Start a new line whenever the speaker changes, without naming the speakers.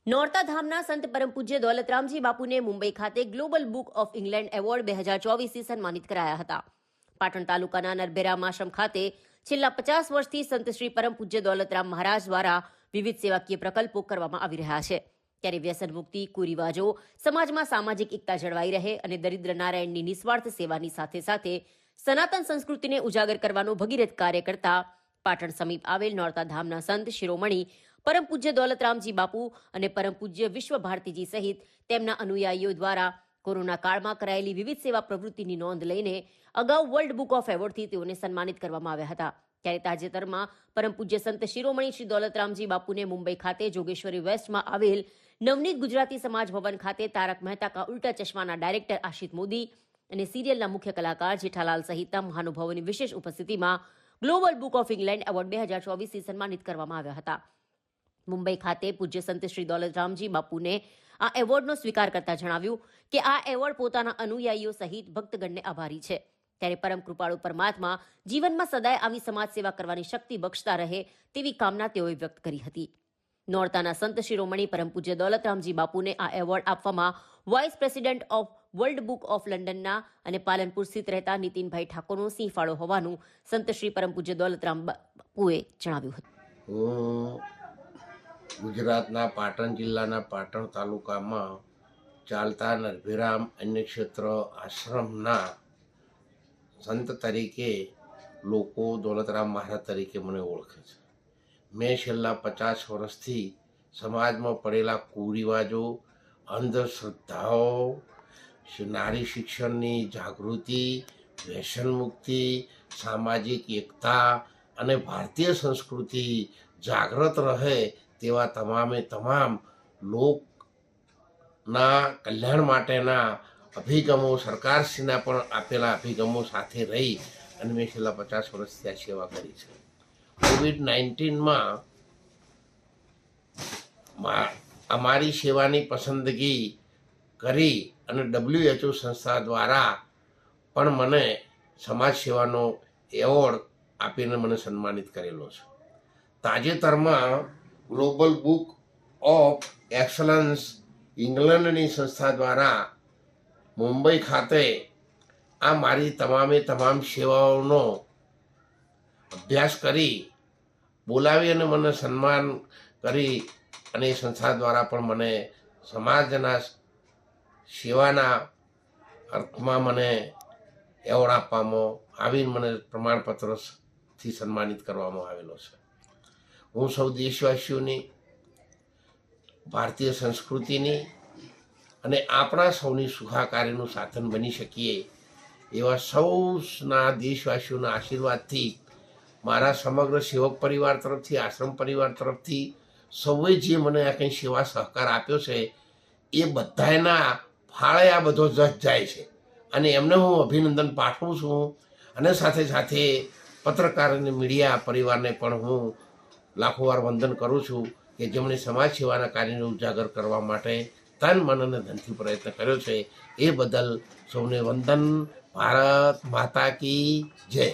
નોરતા ધામના સંત પરમ પૂજ્ય દોલતરામજી બાપુને મુંબઈ ખાતે global book of England award 2024થી સન્માનિત કરાયા હતા. પાટણ તાલુકાના નરભેરામ આશ્રમ ખાતે છેલ્લા 50 વર્ષથી સંત શ્રી પરમ પૂજ્ય દોલતરામ મહારાજ દ્વારા વિવિધ સેવાકીય પ્રકલ્પો કરવામાં આવી રહ્યા છે. ત્યારે વ્યસન મુક્તિ, કુરિવાજો, સમાજમાં સામાજિક એકતા જળવાઈ રહે અને દરિદ્ર નારાયણની નિસ્વાર્થ સેવાની સાથે સાથે સનાતન સંસ્કૃતિને ઉજાગર કરવાનો ભગીરથ કાર્ય કરતા પાટણ સમીપ આવેલ નોરતા ધામના સંત શિરોમણી પરમ પૂજ્ય દોલતરામજી બાપુ અને પરમ પૂજ્ય વિશ્વ ભારતીજી સહિત તેમના અનુયાયીઓ દ્વારા કોરોના કાળમાં કરાયેલી વિવિધ સેવા પ્રવૃત્તિની નોંધ લઈને અગાઉ વર્લ્ડ બુક ઓફ એવોર્ડથી તેઓને સન્માનિત કરવામાં આવ્યા હતા. ત્યારે તાજેતરમાં પરમ પૂજ્ય સંત શિરોમણી શ્રી દોલતરામજી બાપુને મુંબઈ ખાતે જોગેશ્વરી વેસ્ટમાં આવેલ નવનીત ગુજરાતી સમાજ ભવન ખાતે તારક મહેતા કા ઉલ્ટા ચશ્માના ડાયરેક્ટર આશિત મોદી અને સિરિયલના મુખ્ય કલાકાર જેઠાલાલ સહિતના મહાનુભાવોની વિશેષ ઉપસ્થિતિમાં global book of England award 2024થી સન્માનિત કરવામાં આવ્યા હતા. મુંબઈ ખાતે પૂજ્ય સંત શ્રી દોલતરામજી બાપુને આ એવોર્ડનો સ્વીકાર કરતા જણાવ્યું કે આ એવોર્ડ પોતાના અનુયાયીઓ સહિત ભક્તગણને આભારી છે. ત્યારે પરમ કૃપાળુ પરમાત્મા જીવનમાં સદાય આવી સમાજ સેવા કરવાની શક્તિ બક્ષતા રહે તેવી કામના તેઓએ વ્યક્ત કરી હતી. નોરતાના સંત શિરોમણી પરમ પૂજ્ય દોલતરામજી બાપુને આ એવોર્ડ આપવામાં vice president of world book of લંડનના અને પાલનપુર સ્થિત રહેતા નીતિનભાઈ ઠાકોરનો સિંહ ફાળો હોવાનું સંત શ્રી પરમ પૂજ્ય દોલતરામ બાપુએ જણાવ્યું હતું.
ગુજરાતના પાટણ જિલ્લાના પાટણ તાલુકામાં ચાલતા નરભેરામ અન્ય ક્ષેત્ર આશ્રમના સંત તરીકે લોકો દોલતરામ મહારાજ તરીકે મને ઓળખે છે. મેં છેલ્લા 50 વર્ષથી સમાજમાં પડેલા કુરિવાજો, અંધશ્રદ્ધાઓ, નારી શિક્ષણની જાગૃતિ, વ્યસન મુક્તિ, સામાજિક એકતા અને ભારતીય સંસ્કૃતિ જાગૃત રહે તેવા તમામે તમામ લોકના કલ્યાણ માટેના અભિગમો, સરકારશ્રીના પણ આપેલા અભિગમો સાથે રહી અને મેં છેલ્લા 50 વર્ષથી આ સેવા કરી છે. કોવિડ-19માં અમારી સેવાની પસંદગી કરી અને WHO સંસ્થા દ્વારા પણ મને સમાજ સેવાનો એવોર્ડ આપીને મને સન્માનિત કરેલો છે. તાજેતરમાં ગ્લોબલ બુક ઓફ એક્સલન્સ ઇંગ્લેન્ડની સંસ્થા દ્વારા મુંબઈ ખાતે આ મારી તમામ સેવાઓનો અભ્યાસ કરી બોલાવી અને મને સન્માન કરી અને એ સંસ્થા દ્વારા પણ મને સમાજના સેવાના અર્થમાં મને એવોર્ડ આપવામાં આવીને મને પ્રમાણપત્રથી સન્માનિત કરવામાં આવેલો છે. હું સૌ દેશવાસીઓની, ભારતીય સંસ્કૃતિની અને આપણા સૌની સુખાકારીનું સાધન બની શકીએ એવા સૌના દેશવાસીઓના આશીર્વાદથી મારા સમગ્ર સેવક પરિવાર તરફથી, આશ્રમ પરિવાર તરફથી સૌએ જે મને આ કંઈ સેવા સહકાર આપ્યો છે એ બધાના ફાળે આ બધો જજ જાય છે અને એમને હું અભિનંદન પાઠવું છું. અને સાથે સાથે પત્રકાર અને મીડિયા પરિવારને પણ હું લાખો વાર વંદન કરું છું કે જેમણે સમાજ સેવાના કાર્યને ઉજાગર કરવા માટે તન, મન અને ધનથી પ્રયત્ન કર્યો છે. એ બદલ સૌને વંદન. ભારત માતા કી જય.